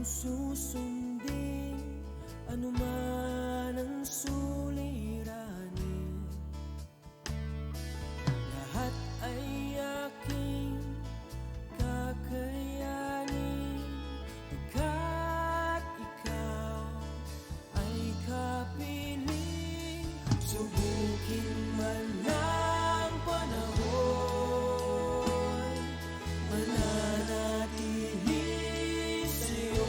susundin anuman ang suliranin. Lahat ay aking kakayanin, pagkat ikaw ay kapiling. Subukin man ng panahon, mananatili sa'yo.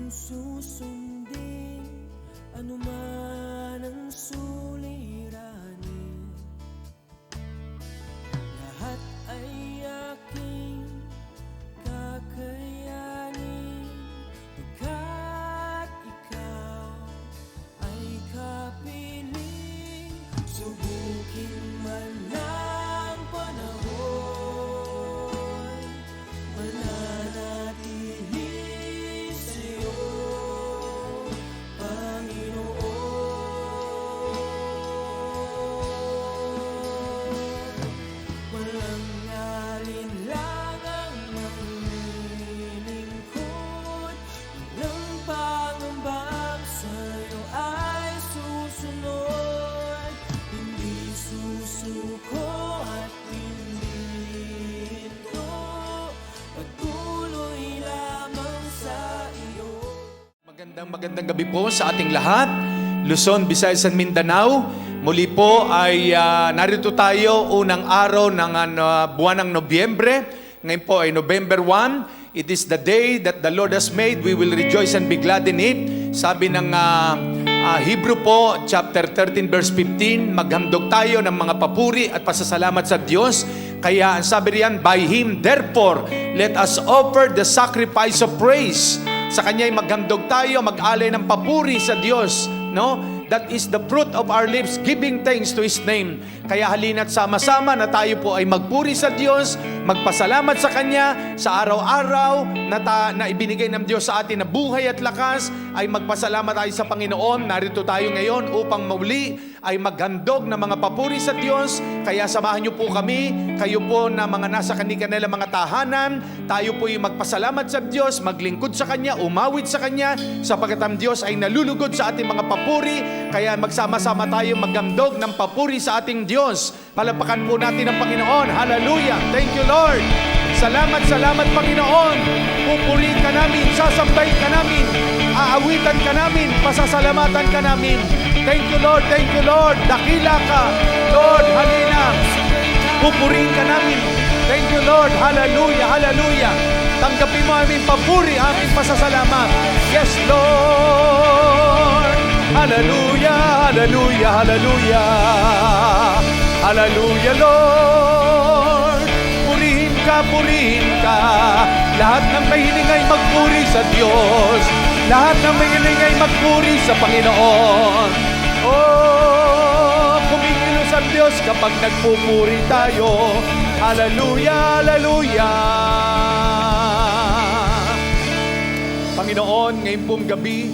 susundin, anuman ang suliranin. Lahat ay aking kakayanin, pagkat ikaw ay kapiling. Subukin man ang panahon, mananatili sa'yo, Panginoon. Walang alinlangang maglilingkod, walang pangambang sa'yo ay susunod. Hindi susuko at hindi ito, patuloy lamang sa iyo. Magandang gabi po sa ating lahat. Luzon, Visayas, and Mindanao. Muli po ay narito tayo unang araw ng buwan ng Nobyembre. Ngayon po ay November 1. It is the day that the Lord has made. We will rejoice and be glad in it. Sabi ng Hebrew po, chapter 13, verse 15, maghandog tayo ng mga papuri at pasasalamat sa Diyos. Kaya ang sabi riyan, by Him, therefore, let us offer the sacrifice of praise. Sa Kanya'y maghandog tayo, mag-alay ng papuri sa Diyos. No? That is the fruit of our lips, giving thanks to His name. Kaya halina't sama-sama na tayo po ay magpuri sa Diyos, magpasalamat sa Kanya sa araw-araw na ibinigay ng Diyos sa atin na buhay at lakas, ay magpasalamat tayo sa Panginoon. Narito tayo ngayon upang muli ay maghandog ng mga papuri sa Diyos. Kaya samahan niyo po kami, kayo po na mga nasa kanila mga tahanan, tayo po yung magpasalamat sa Diyos, maglingkod sa Kanya, umawit sa Kanya, sapagkat ang Diyos ay nalulugod sa ating mga papuri. Kaya magsama-sama tayo maghandog ng papuri sa ating Diyos. Palapakan po natin ang Panginoon. Hallelujah! Thank you, Lord! Salamat, Panginoon! Pupurihin ka namin, sasambahin ka namin, aawitan ka namin, pasasalamatan ka namin. Thank you, Lord! Thank you, Lord! Dakila ka! Lord, halina! Pupurihin ka namin. Thank you, Lord! Hallelujah! Hallelujah! Tanggapin mo aming papuri, aming pasasalamat. Yes, Lord! Hallelujah, hallelujah, hallelujah. Hallelujah, Lord. Purihin ka. Lahat ng mahiling ay magpuri sa Diyos. Lahat ng mahiling ay magpuri sa Panginoon. Oh, kumikilos ang Diyos kapag nagpupuri tayo. Hallelujah, hallelujah. Panginoon, ngayon pong gabi,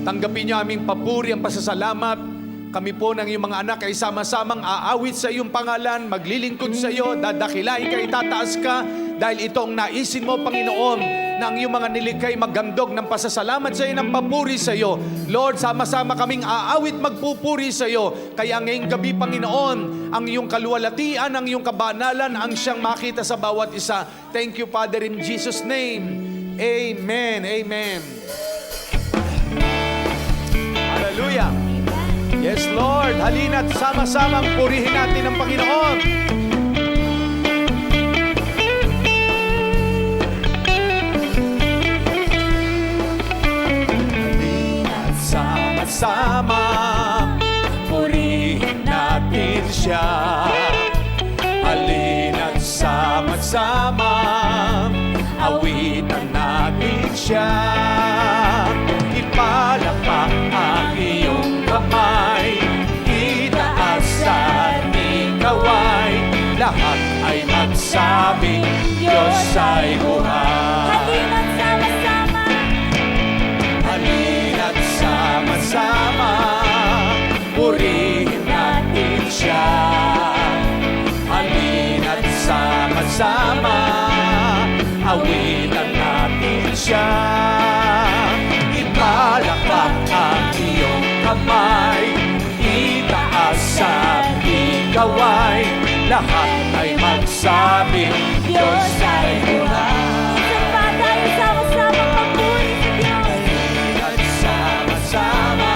tanggapin niyo aming papuri, ang pasasalamat. Kami po ng iyong mga anak ay sama-samang aawit sa iyong pangalan, maglilingkod sa iyo, dadakilain ka, itataas ka, dahil ito ang naisin mo, Panginoon, na ang iyong mga nilikhay maghandog ng pasasalamat sa iyo, ng papuri sa iyo. Lord, sama-sama kaming aawit, magpupuri sa iyo. Kaya ngayong gabi, Panginoon, ang iyong kaluwalhatian, ang iyong kabanalan, ang siyang makita sa bawat isa. Thank you, Father, in Jesus' name. Amen. Amen. Hallelujah. Yes, Lord. Halina't sama-samang purihin natin ang Panginoon. Halina't sama-sama purihin natin siya. Halina't sama-sama awitan natin siya. Ipalakpak ang iyong kamay, itaas at ikaway, lahat ay magsabing Diyos ay buhay. Halina't sama-sama, halina't sama-sama, purihin natin siya. Halina't sama-sama, awitan natin siya. Ipalakpak ang iyong kamay, itaas at ikaway, lahat ay magsabing Diyos ay buhay. samba tayo sama-sama magpuri sa Diyos. Halina't sama-sama,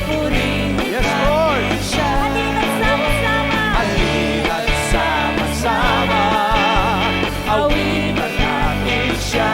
purihin yes, Lord. Halina't sama-sama, Halina't sama-sama, awitan natin siya.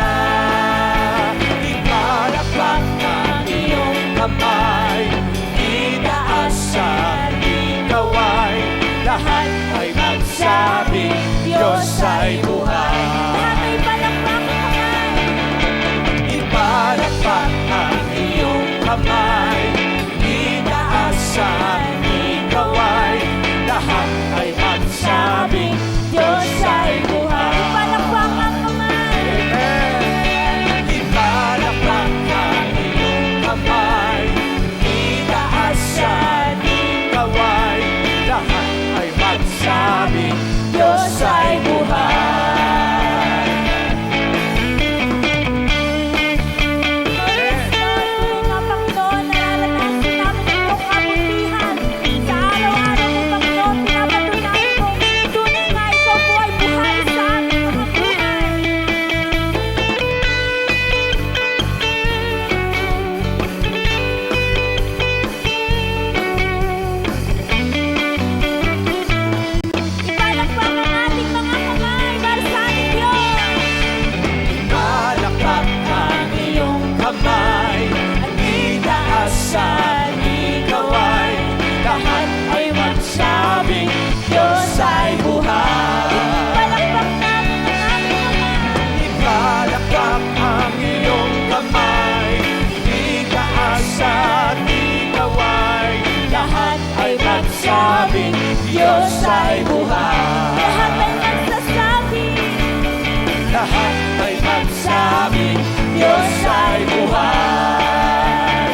Lahat ay magsabing Diyos ay buhay.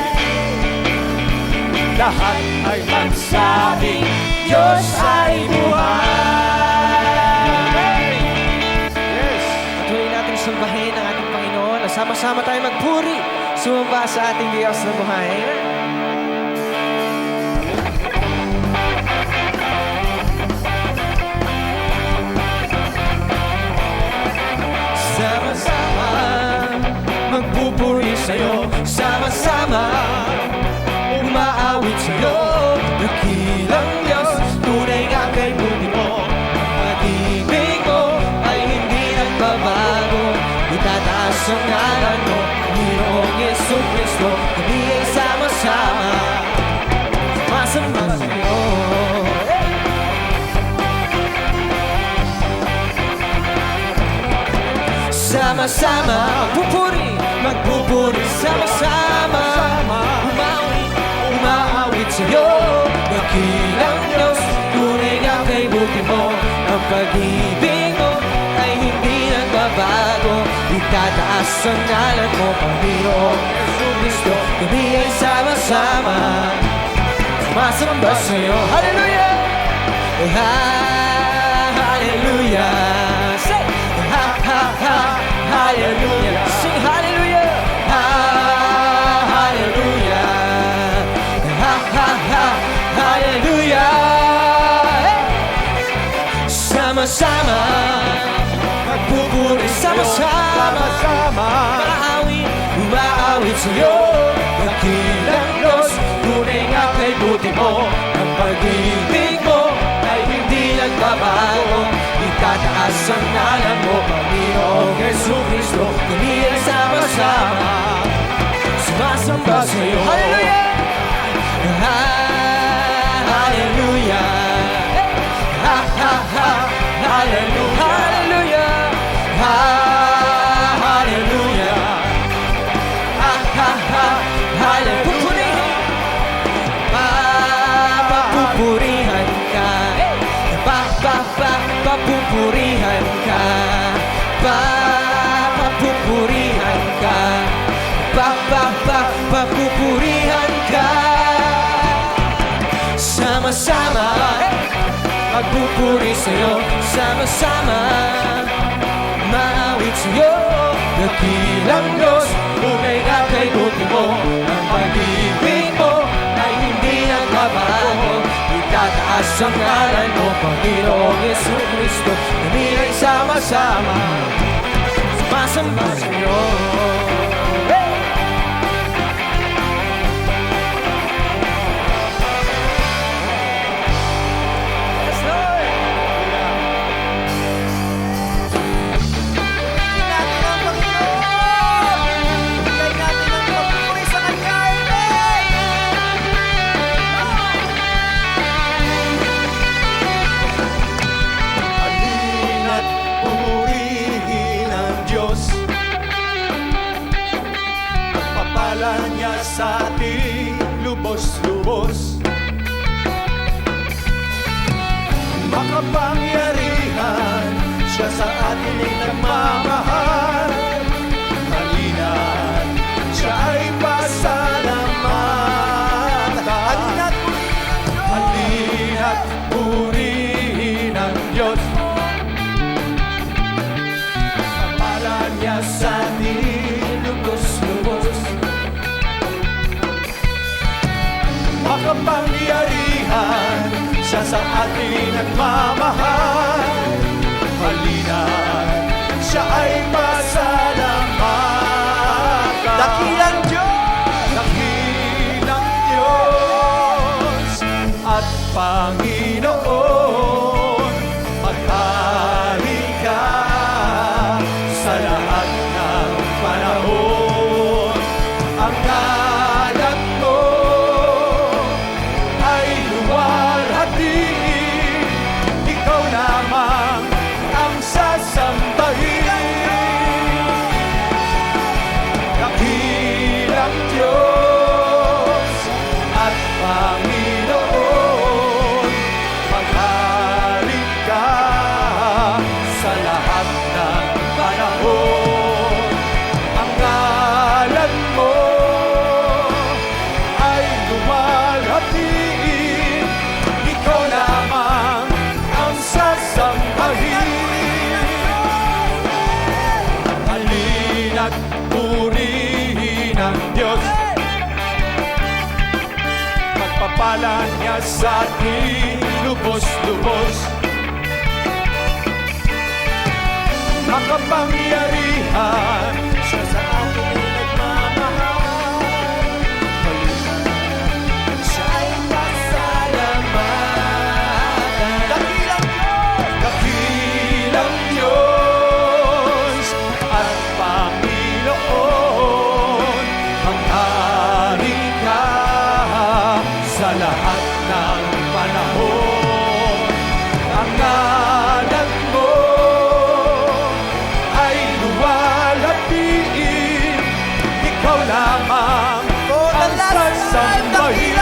Lahat ay magsabing Diyos ay buhay. Yes. Patuloy natin sambahin ang ating Panginoon. Sama-sama tayo magpuri, sumamba sa ating Diyos na buhay. Sama-sama magpupuri sa'yo, sama-sama umaawit sa'yo. Dakilang Diyos, tunay nga kay buti mo. Pag-ibig mo ay hindi nagbabago. Itataas ang ngalan mo, Panginoong Jesucristo. Kami ay sama-sama, masamba sa'yo. Sama-sama magpupuri, sama-sama umaawit sa'yo. Dakilang Diyos, tunay nga kay buti mo. Ang pag-ibig mo ay hindi nagbabago. Itataas ang ngalan mo, Panginoong Jesucristo. Kami ay sama-sama, sumasamba sa'yo. Hallelujah! Hallelujah! Say! Ha, ha, ha! Hallelujah! Sing hallelujah! Hallelujah! Ha, ha, ha! Hallelujah! Sama-sama magpupuri, sama-sama umaawit sa'yo. Dakilang Diyos, tunay nga kay buti mo. Ang pag-ibig mo ay hindi nagbabago. Itataas ang ngalan mo, Panginoong Jesucristo. Kami ay sama-sama, sumasamba sa'yo. Hallelujah! Hallelujah! Ha, ha, ha! Hallelujah! Hallelujah! Hallelujah! Ha, ha, ha! Hallelujah! Papupurihan ka, papupurihan ka, papupurihan ka, papupurihan ka. Sama-sama magpupuri sa'yo, sama-sama maawit sa'yo. Dakilang Diyos, tunay nga kay buti mo. Ang pag-ibig mo ay hindi nagbabago. Itataas ang ngalan mo, Panginoong Jesucristo. Kami ay sama-sama, sumasamba sa'yo. Yes, Lord! Natin ang Panginoon! Bigay natin ang pagpupuri sa Kanya. Halina't purihin ang Diyos. Pagpapala niya sa ating lubos-lubos. Makapangyarihan siya sa atin ay nagmamahal. Halina't siya ay pasalamatan. Halina't purihin ang Diyos. Pagpapala niya sa ating lubos-lubos. Makapangyarihan siya sa ating nagmamahal. Halina't siya ay pasalamatan. Dakilang Diyos, dakilang Diyos at Panginoon, maghari ka sa lahat ng panahon. Ang ngalan mo ay luwalhatiin, ikaw lamang ang sasambahin. at purihin ang Diyos. Pagpapala niya sa ating lubos-lubos. Makapangyarihan siya sa ating nagmamahal. Siya'y pasalamatan. Dakilang Diyos at Panginoon, maghari ka sa lahat ng panahon. Ang ngalan mo ay luwalhatiin, ikaw lamang ang sasambahin.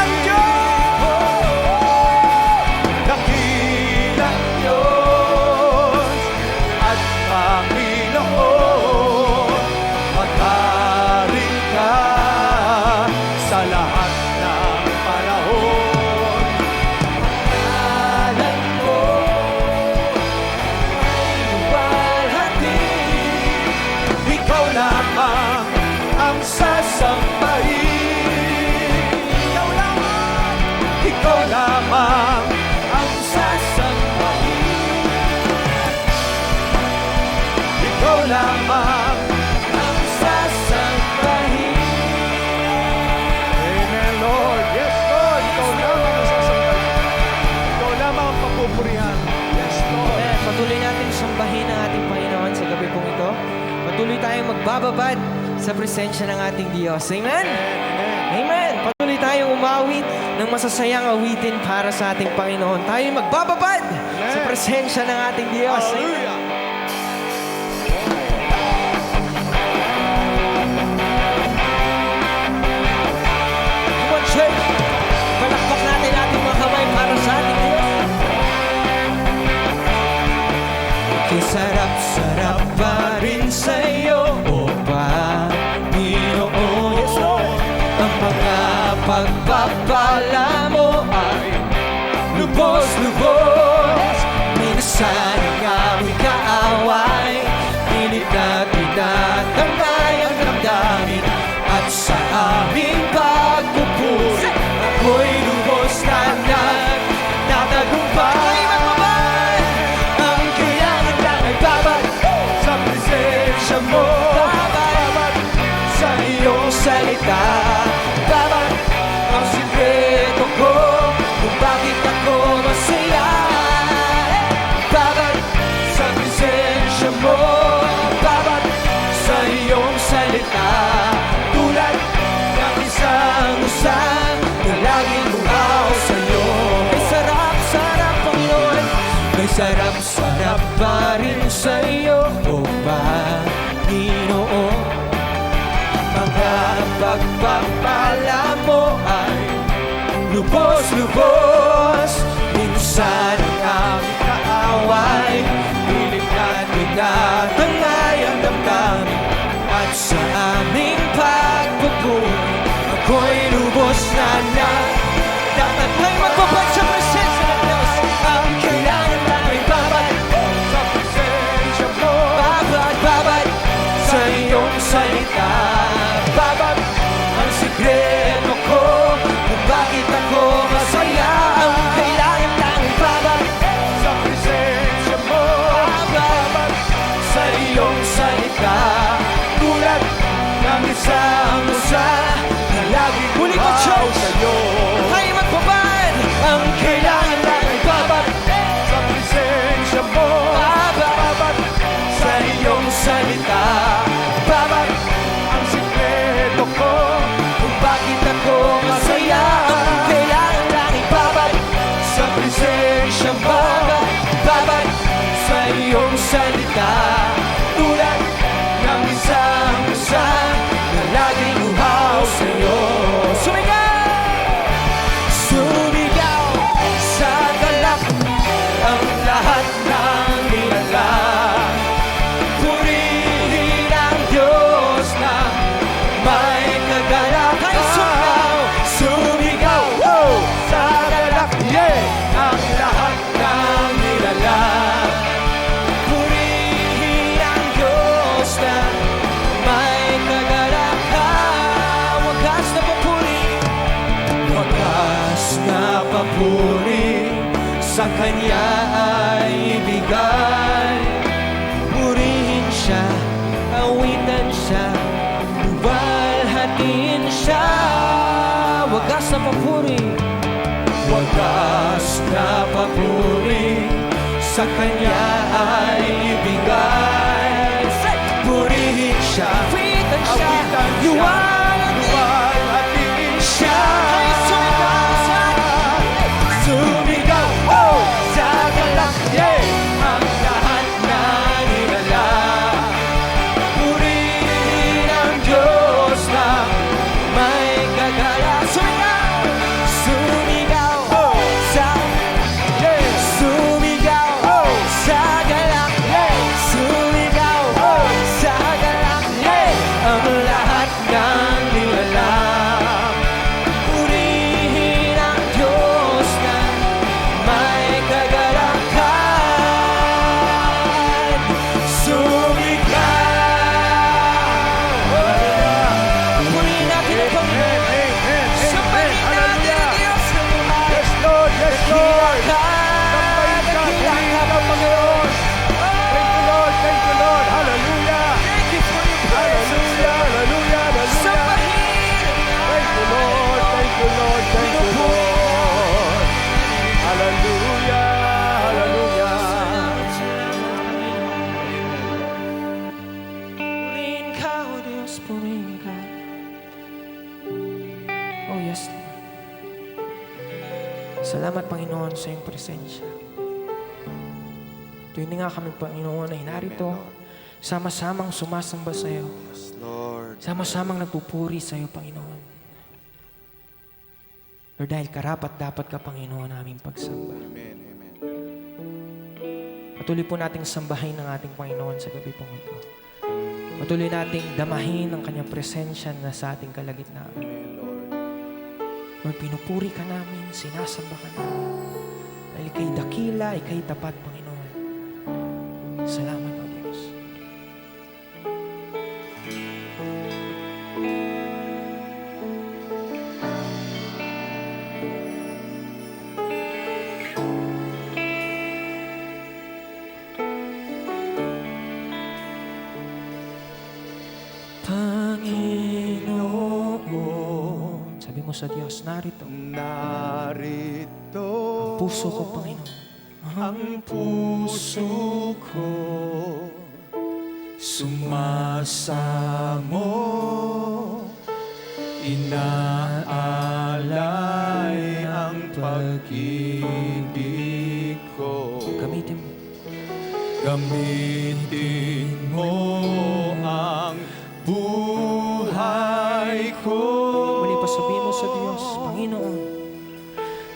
Dakilang Diyos at Panginoon, maghari ka sa lahat ng panahon. Alam mo ay luwalhatiin, Ikaw lamang ang sasambahin. Ikaw lamang, ikaw lamang ang sasambahin. Ikaw lamang ang sasambahin. Amen, Lord. Yes, Lord. Ikaw lamang ang sasambahin. Ikaw lamang ang papupurihan. Yes, Lord. Amen. Patuloy natin sambahin ang ating Panginoon sa gabi pong ito. Patuloy tayong magbababad sa presensya ng ating Diyos. Amen? Amen. Patuloy tayong umawit ng masasayang awitin para sa ating Panginoon. Tayo magbababad sa presensya ng ating Diyos. Amen. Hallelujah. Come on, church. Palakpak natin ating mga kamay para sa ating Diyos. Sarap-sarap pa rin sa'yo, O Panginoon. Yes, Lord. Ang mga pagpapala mo ay lubos-lubos. Minsan ang aming kaaway, pilit natin natangay ang damdamin. At sa aming pagpupuri, ako'y lubos na nagtatagumpay. Magbabay! Ang kailangan lang ay babad Sa presensya mo, babad sa iyong salita. Babad ang sikreto ko kung bakit ako masaya. Babad sa presensya mo, babad sa iyong salita. Tulad ng isang usang na laging lumaw sa'yo. May sarap-sarap, Panginoon. May sarap-sarap pa rin sa'yo, O Panginoon. Mga pagpapala mo ay lubos-lubos. Minsan ang aming kaaway, pilit natin natangay ang damdamin. At sa aming pagpupuri, ako'y lubos na dapat may magbabad sa presensya ng Diyos. Ang kailangan lang ay babad sa presensya mo, babad sa iyong salita. Babad ang sikreto ko kung bakit ako masaya. papuri sa Kanya ay ibigay. Purihin siya, awitan siya, luwalhatiin siya. Wagas na papuri, wagas na papuri sa Kanya ay ibigay. Purihin siya, awitan siya, luwalhatiin siya. Sumigaw, oh, sa galakye ang lahat na nilala. Purihin ang Diyos na may kagala. Sumigaw, sumigaw, oh, sa sumigaw, oh, sa galakye. Sumigaw, oh, sa galakye ang lahat ng nilala. Purihin ang Diyos na may kagalakan. Sumigaw, purihin natin ang Panginoon. Sambahin natin ang Diyos na buhay. Yes, Lord. Yes, Lord. Sambahin ka, purihin ang Panginoon. Thank you, Lord. Thank you, Lord. Hallelujah. Thank you for your presence. Hallelujah. Hallelujah. Hallelujah. Sambahin Thank you, Lord. Thank you, Lord. Thank you, Lord. Hallelujah. Hallelujah. Purihin ka, O Diyos, purihin ka. Oh yes, Lord. Salamat, Panginoon, sa iyong presensya. Tuwing nga kami, Panginoon, ay narito, sama-samang sumasamba sa iyo. Yes, Lord. Sama-samang nagpupuri sa iyo, Panginoon. Lord, dahil karapat dapat ka, Panginoon, aming pagsamba. Amen. Amen. Patuloy po nating sambahin ng ating Panginoon sa gabi pong ito. Patuloy nating damahin ang kanyang presensya na sa ating kalagitnaan. Amen, Lord. Lord, pinupuri ka namin, sinasamba ka namin. Dahil ika'y dakila, ika'y tapat, Panginoon. Salamat, O Diyos. Panginoon, sabi mo sa Diyos, narito. Narito Puso ko, Panginoon. ang puso ko sumasamo, inaalay ang pag-ibig ko. Gamitin mo. Gamitin mo ang buhay ko. Muli pa sabihin mo sa Diyos, Panginoon.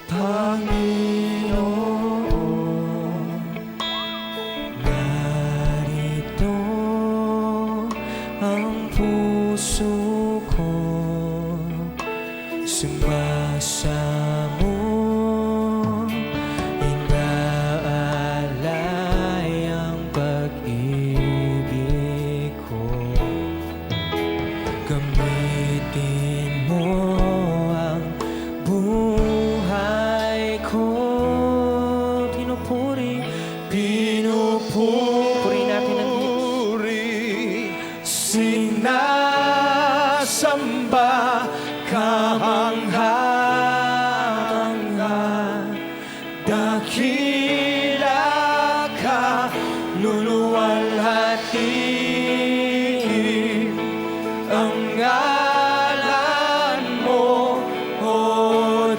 Panginoon, narito ang puso ko, sumasamo, inaalay ang pag-ibig ko. Gamitin mo ang buhay ko. Pinupuri, pinupuri natin ang Diyos. Sinasamba kamangha-mangha, dakila ka, luluwalhatiin ang ngalan mo, O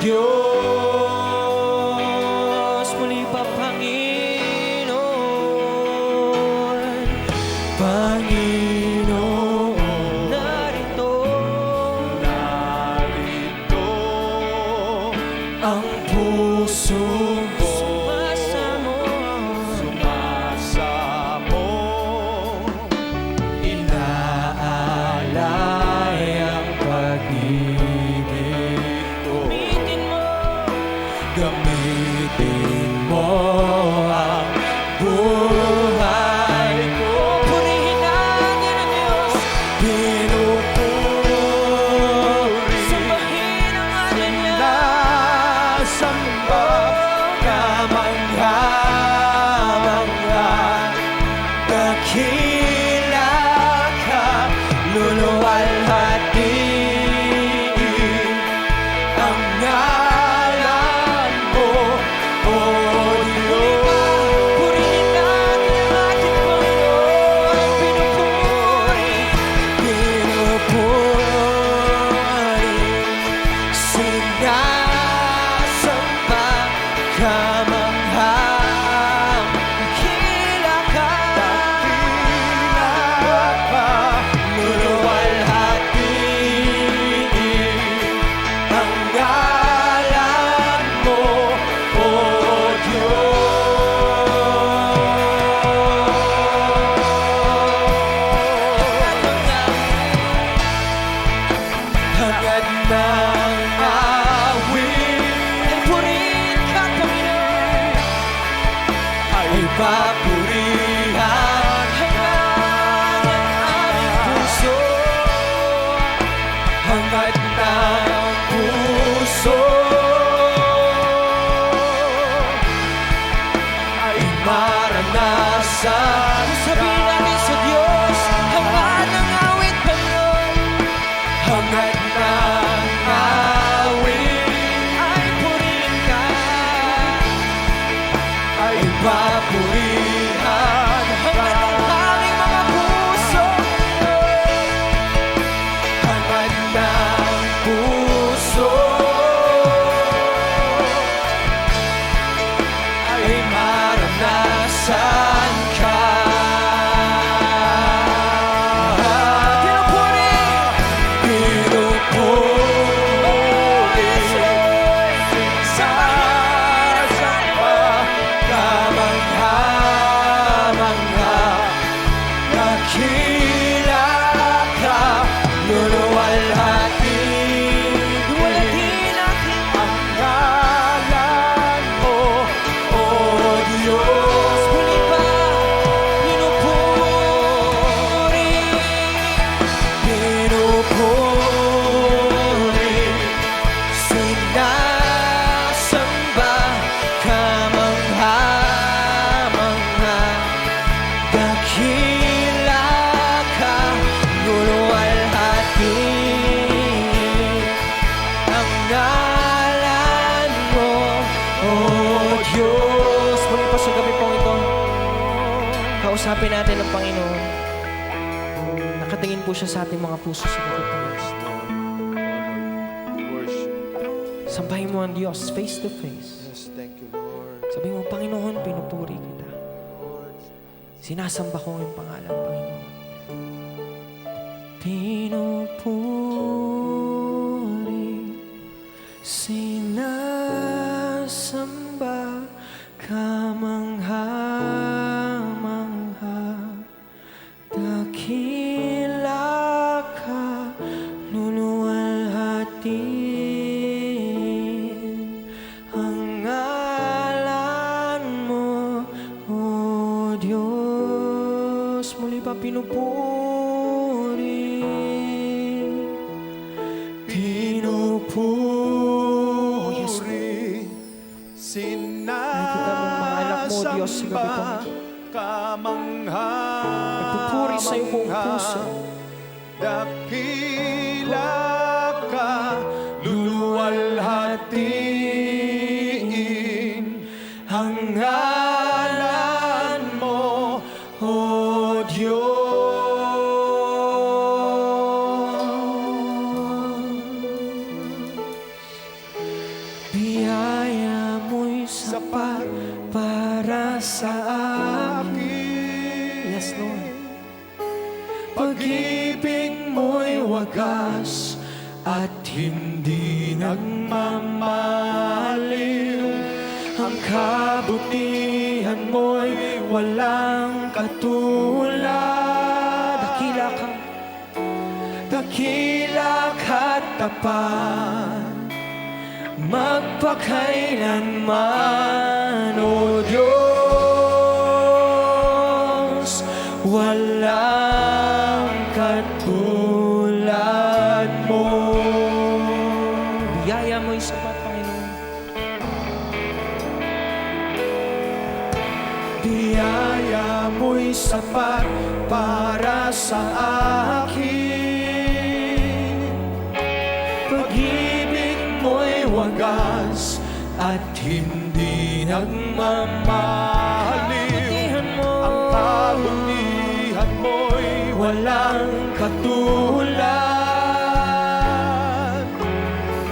Diyos. Muli pa, Panginoon. Panginoon, narito Narito ang puso ko. Sumasamo, sumasamo, inaalay kausapin natin ang Panginoon, nakatingin po siya sa ating mga puso sa Pilipinas. Worship. Sampahin mo ang Diyos face to face. Yes, thank you, Lord. Sabi mo, Panginoon, pinupuri kita. Lord. Sinasamba ko ang iyong pangalan, Panginoon. Pinupuri, sinasamba, kamangha-mangha, dakila ka, luluwalhatiin ang ngalan mo, O Diyos. Muli pa pinupuri, Pinupuri, Nakikita mo ang mga anak mo, Diyos, sa gabi po. kamangha, Nagpupuri sa iyong buong puso. dakila ka, luluwalhatiin ang ngalan mo, O Diyos. Biyaya mo'y sapat para sa akin. Yes, Lord. Pag-ibig mo'y wagas at hindi nagmamaliw. Ang kabutihan mo'y walang katulad. Dakila ka't tapat, magpakailanman, O Diyos. Walang katulad mo. Biyaya mo'y sapat, Panginoon. Biyaya mo'y sapat para sa akin. Pag-ibig mo'y wagas at hindi nagmamaliw. Ang kabutihan mo'y Walang katulad.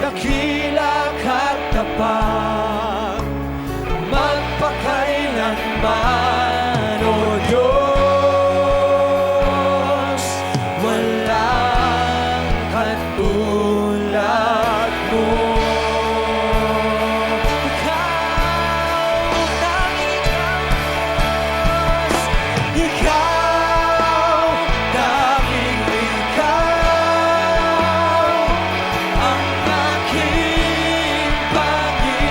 Dakila ka't tapat, magpakailanman, O Diyos. walang katulad mo. Ikaw, tanging Diyos. Ikaw, tanging Ikaw, ang aking Panginoon.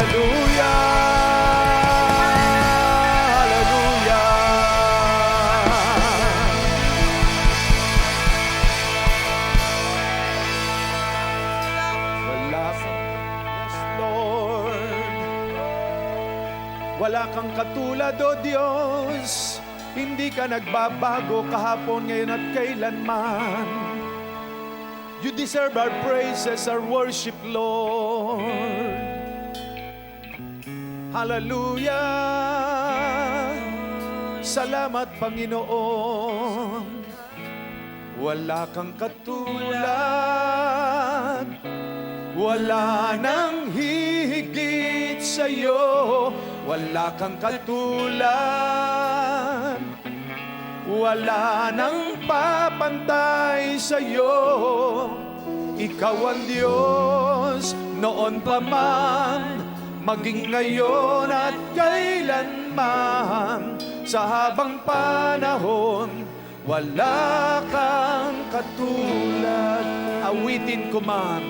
Hallelujah! Hallelujah! Yes, Lord. Wala kang katulad, O Diyos. Hindi ka nagbabago kahapon, ngayon at kailanman. You deserve our praises, our worship, Lord. Hallelujah! Salamat, Panginoon. Wala kang katulad, wala nang hihigit sa'yo. Wala kang katulad, wala nang papantay sa'yo. Ikaw ang Diyos noon pa man, maging ngayon at kailanman. Sa habang panahon, wala kang katulad. Awitin ko man,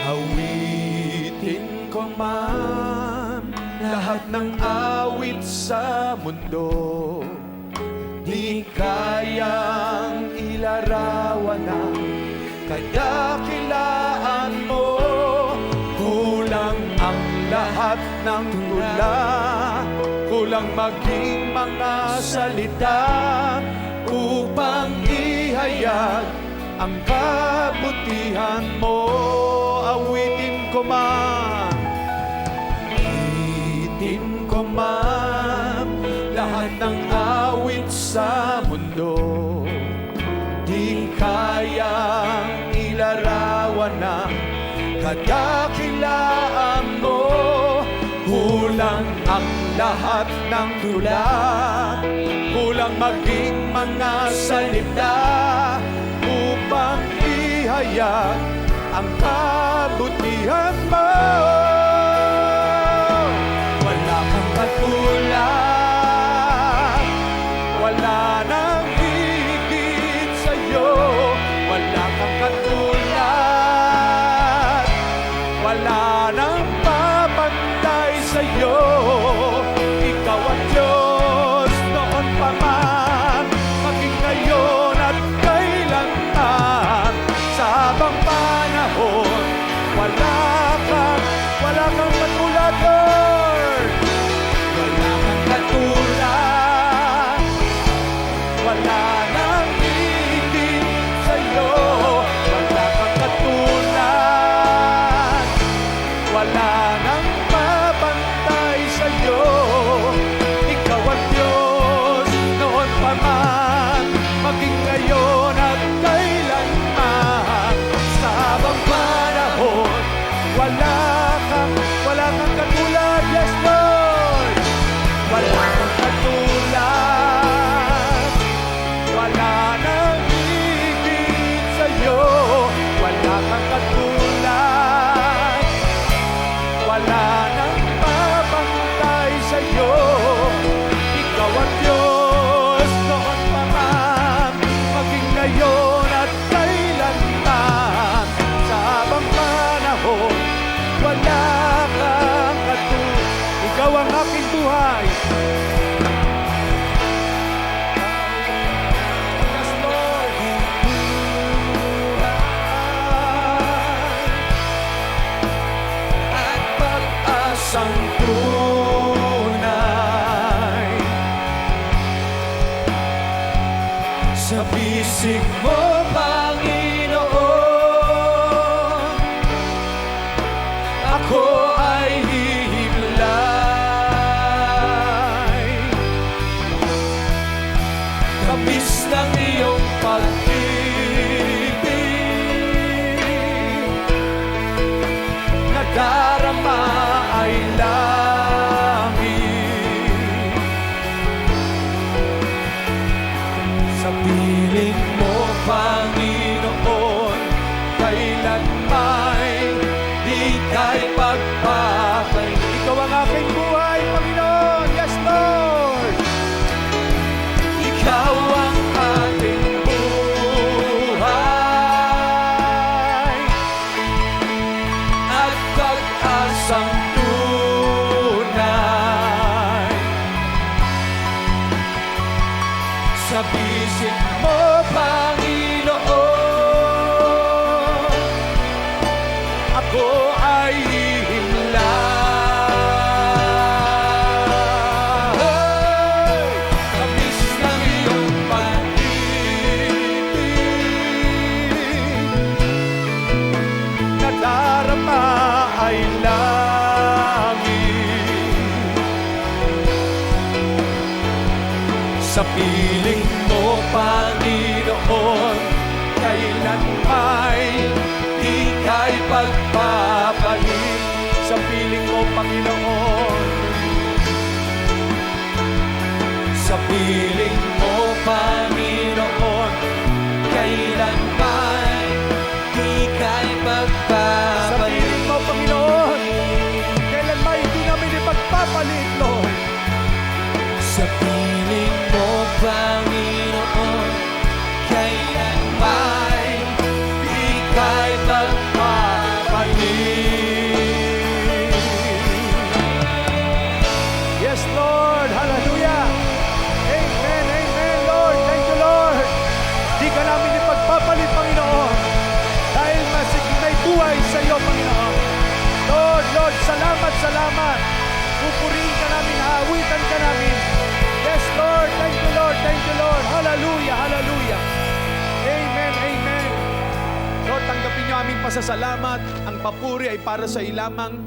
awitin ko man, lahat ng awit sa mundo. Di kayang ilarawan ng kadakilaan mo. Kulang ang lahat ng tula, kulang maging mga salita upang ihayag ang kabutihan mo. Awitin ko man, awitin ko man, lahat ng awit sa mundo. Di kayang ilarawan ng kadakilaan mo. Kulang ang lahat ng tula, kulang maging mga salita upang ihayag ang kabutihan mo. Wala kang katulad, wala nang higit sa'yo. Wala kang katulad, wala nang papantay sa'yo. Ikaw ang Diyos noon pa man, maging ngayon at kailanman. Sa habang panahon, wala kang katulad, Lord. Wala kang katulad, wala nang higit sa'yo. Wala kang katulad, wala nang papantay sa'yo. Ikaw ang Diyos noon pa man, maging ngayon at kailanman. Sa habang panahon, wala kang katulad. Yes, Lord. Wala kang katulad, wala nang higit sa'yo. Wala kang katulad, wala nang papantay sa'yo. Ikaw ang Diyos noon pa man, maging ngayon at kailanman. Sa habang panahon, wala kang katulad. Ikaw ang aking buhay. Yes, Lord. At pag-asang tunay sa bisig mo, Panginoon, ako ay hihimlay. Kabis ng iyong pag-ibig, nadarama ay langit. Sa piling mo, Panginoon, kailanman di kay pagpapalagay. ay himla. Tamis ng iyong pag-ibig, nadarama ay langit. Sa piling mo, Panginoon, kailan ay di ka'y pagpapalit. Sa piling mo, Panginoon, sa piling mo, Panginoon, kailan ay di ka'y pagpapalit. Sa piling mo, Panginoon, kailan ba hindi namin ipagpapalit, Lord? Sa piling mo, Panginoon, kailan ba'y di ka'y pagpapalit? Yes, Lord. Hallelujah. Amen, amen, Lord. Thank you, Lord. Di ka namin ipagpapalit, Panginoon, dahil may buhay sa iyo, Panginoon. Lord, Lord, salamat, salamat. Pupurihin ka namin, aawitan ka namin. Yes, Lord. Thank you, Lord. Thank you, Lord. Hallelujah, hallelujah. Amen, amen. Lord, tanggapin niyo aming pasasalamat. Ang papuri ay para sa ilamang.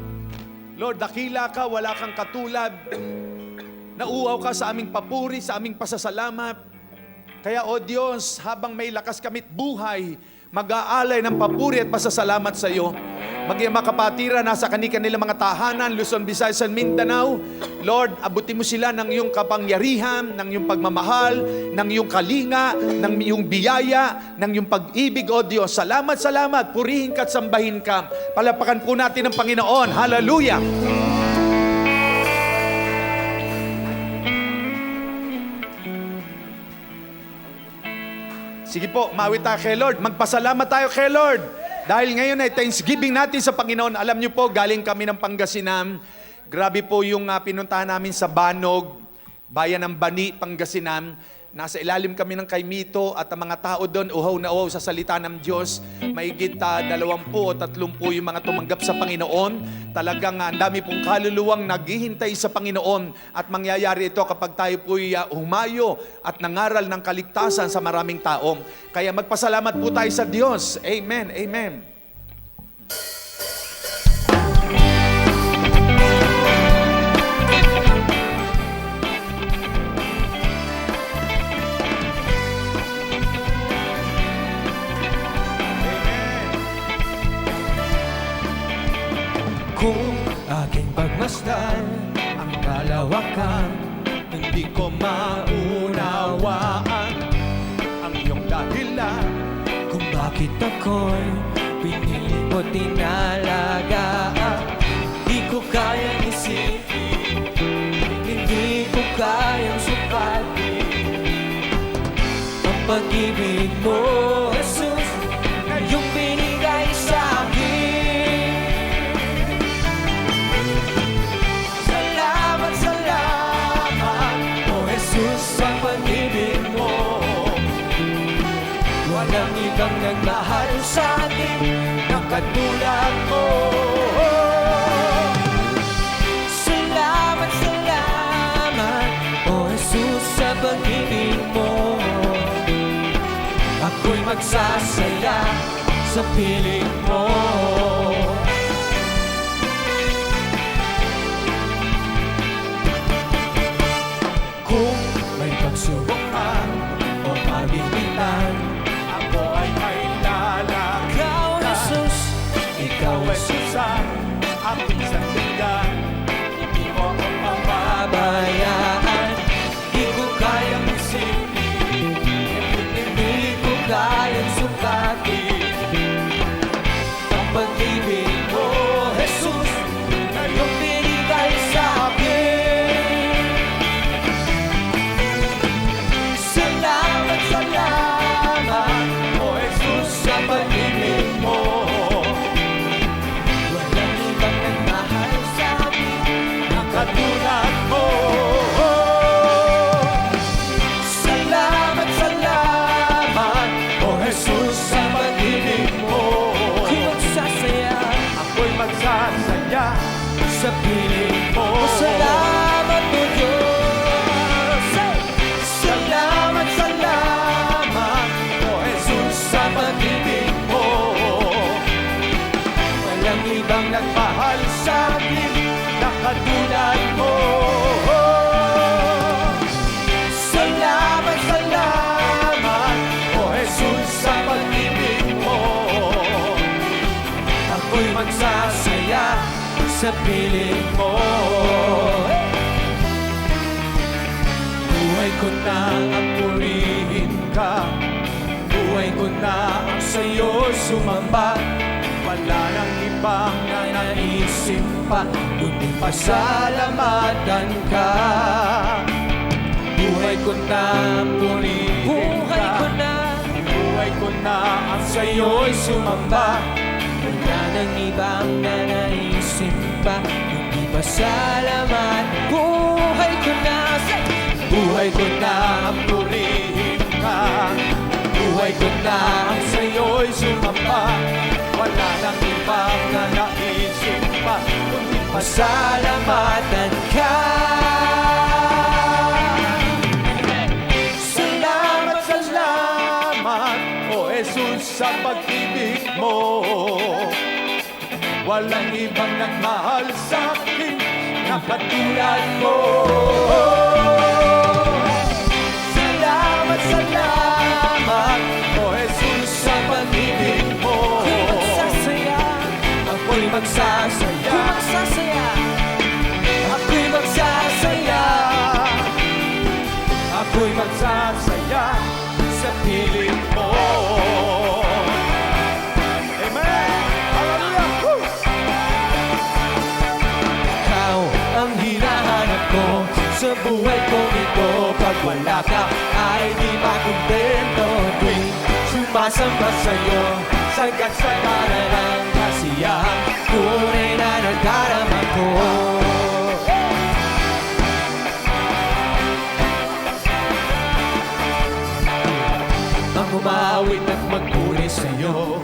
Lord, dakila ka, wala kang katulad. Nauuhaw ka sa aming papuri, sa aming pasasalamat. Kaya, O Diyos, habang may lakas kami't buhay, mag-aalay ng papuri at pasasalamat sa iyo. Maging makapatira nasa kanilang mga tahanan, Luzon, Visayas, and Mindanao. Lord, abutin mo sila ng iyong kapangyarihan, ng iyong pagmamahal, ng iyong kalinga, ng iyong biyaya, ng iyong pag-ibig, O Diyos. Salamat, salamat. Purihin ka at sambahin ka. Palapakan po natin ang Panginoon. Hallelujah! Sige po, mawit tayo kay Lord. Magpasalamat tayo kay Lord. Dahil ngayon ay Thanksgiving natin sa Panginoon. Alam niyo po, galing kami ng Pangasinan. Grabe po yung pinuntahan namin sa Banog, bayan ng Bani, Pangasinan. Nasa ilalim kami ng kaimito at ang mga tao doon, uhaw na uhaw sa salita ng Diyos. Mahigit 20 o 30 yung mga tumanggap sa Panginoon. Talagang ang dami pong kaluluwang naghihintay sa Panginoon. At mangyayari ito kapag tayo po'y humayo at nangaral ng kaligtasan sa maraming tao. Kaya magpasalamat po tayo sa Diyos. Amen, amen. Kung aking pagmasdan ang kalawakan, hindi ko maunawaan Ang iyong dahilan, kung bakit ako'y pinili mo tinalagaan. Di ko kayang isipin, hindi ko kayang sukatin ang pag-ibig mo, Jesus, na iyong binigay sa akin. Walang ibang nagmahal sa atin na katulad mo. Salamat, salamat, O Jesus, sa pag-ibig mo. Ako'y magsasaya sa piling mo. Kung may pagsubok ka o pagbibitan, ako ay may lalakad. Ikaw, Jesus, Ikaw ay sa aking sandigan. Hindi mo ako pabayaan. Di ko kayang isipin, hindi ko kayang sukatin ang pag-ibig mo, Jesus, na iyong binigay sa akin. Salamat, salamat, O Jesus, sa pag-ibig mo. Walang ibang nagmahal sa akin sa piling mo. Salamat o Diyos. Salamat, salamat o Jesus sa pag-ibig mo. Walang ibang nagmahal sa akin na katulad mo. Salamat, salamat o Jesus sa pag-ibig mo. Ako'y magsasaya sa piling mo. Buhay ko na ang purihin ka. Buhay ko na ang sa'yo sumamba. Wala nang ibang naisip pa, kundi pasalamatan ka. Buhay ko na ang purihin ka. Buhay ko na ang sa'yo'y sumamba. Wala nang ibang naisip pa, kundi pasalamat. Buhay ko na, buhay ko na ang purihin ka. Buhay ko na ang sa'yo'y sumamba. Wala nang ibang naisip pa, kundi pasalamatan ka. Salamat, salamat o Jesus sa pag-ibig mo. Walang ibang nagmahal sa akin na katulad mo. Salamat, salamat o Jesus sa pag-ibig mo. Ako'y magsasaya, ako'y magsasaya, ako'y magsasaya sa piling mo. Amen! Hallelujah! Woo! Ikaw ang hinahanap ko sa buhay kong ito. Pag wala ka ay di makontento. Tuwing sumasamba sa'yo, sagad-sagaran ang kasiyahan, tunay na nadarama ko. Ang umawit at magpuri sa'yo,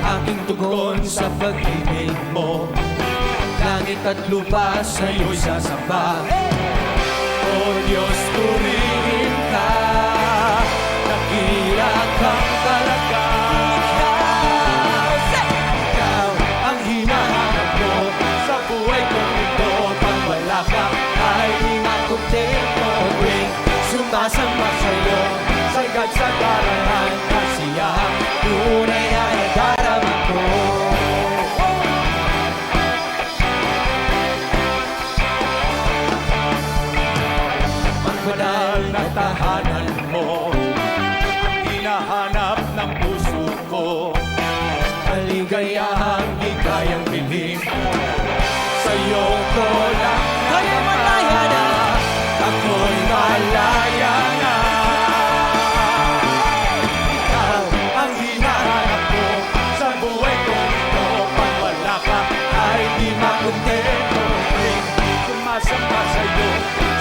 aking tugon sa pag-ibig mo. Langit at lupa sa'yo'y sasamba. O Diyos, purihin ka, dakila kang talaga. Ikaw ang hinahanap ko sa buhay kong ito. Pag wala ka ay di makontento. Tuwing sumasamba sa'yo, sagad-sagaran ang kasiyahan, tunay na nadarama ko. Ang banal na tahanan mo, ang hinahanap ng puso ko. Maligayahang di kayang bilhin, sa'yo ko lang kaya malaya na. Ako'y malaya na. Ikaw ang hinahanap ko sa buhay ko ito. Pag wala ka ay di makontento. Sumasamba sa'yo,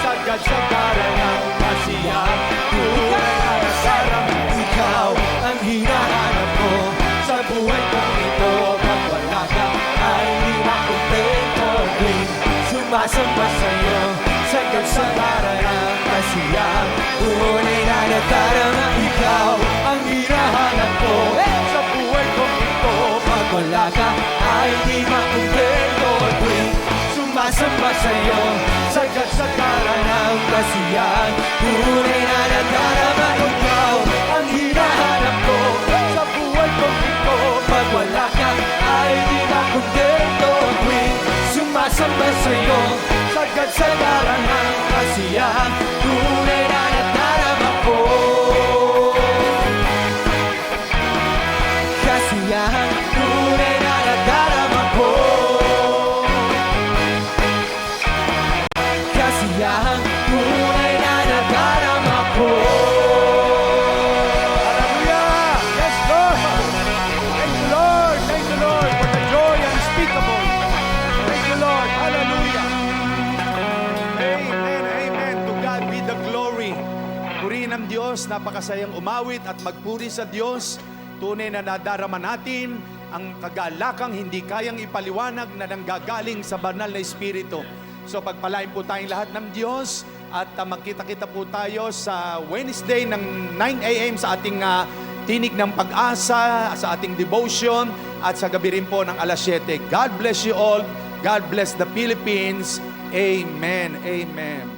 sagad-sagaran ang kasiyahan, tunay na nasarap. Ikaw ang hinahanap ko sa buhay ko ito. Pag wala ka ay di makontento. Sumasamba sa'yo, sagad-sagaran ang kasiyahan, tunay na nadarama. Ikaw ang hinahanap ko sa buhay ko ito. Pag wala ka ay di makontento. Sumasamba sa'yo, sagad-sagaran ang kasiyahan, tunay na nadarama. Ikaw ang hinahanap ko sa buhay ko ito. Pag wala ka ay di makontento. Sumasamba sa'yo, sagad-sagaran ang kasiyahan, tunay na nadarama ko. Kasiyahan, tunay na nadarama ko. Kasiyahan, tunay na nadarama ko. Hallelujah! Yes, Lord! Thank you, Lord! Thank you, Lord, for the joy unspeakable. Thank you, Lord! Hallelujah! Amen, amen. To God be the glory. Purihin ang Diyos, napakasayang umawit at magpuri sa Diyos. Tunay na nadarama natin ang kagalakang hindi kayang ipaliwanag na nanggagaling sa banal na Espiritu. So pagpalain po tayong lahat ng Diyos at magkita-kita po tayo sa Wednesday ng 9 a.m. sa ating Tinig ng Pag-asa, sa ating devotion at sa gabi rin po ng alas 7. God bless you all. God bless the Philippines. Amen. Amen.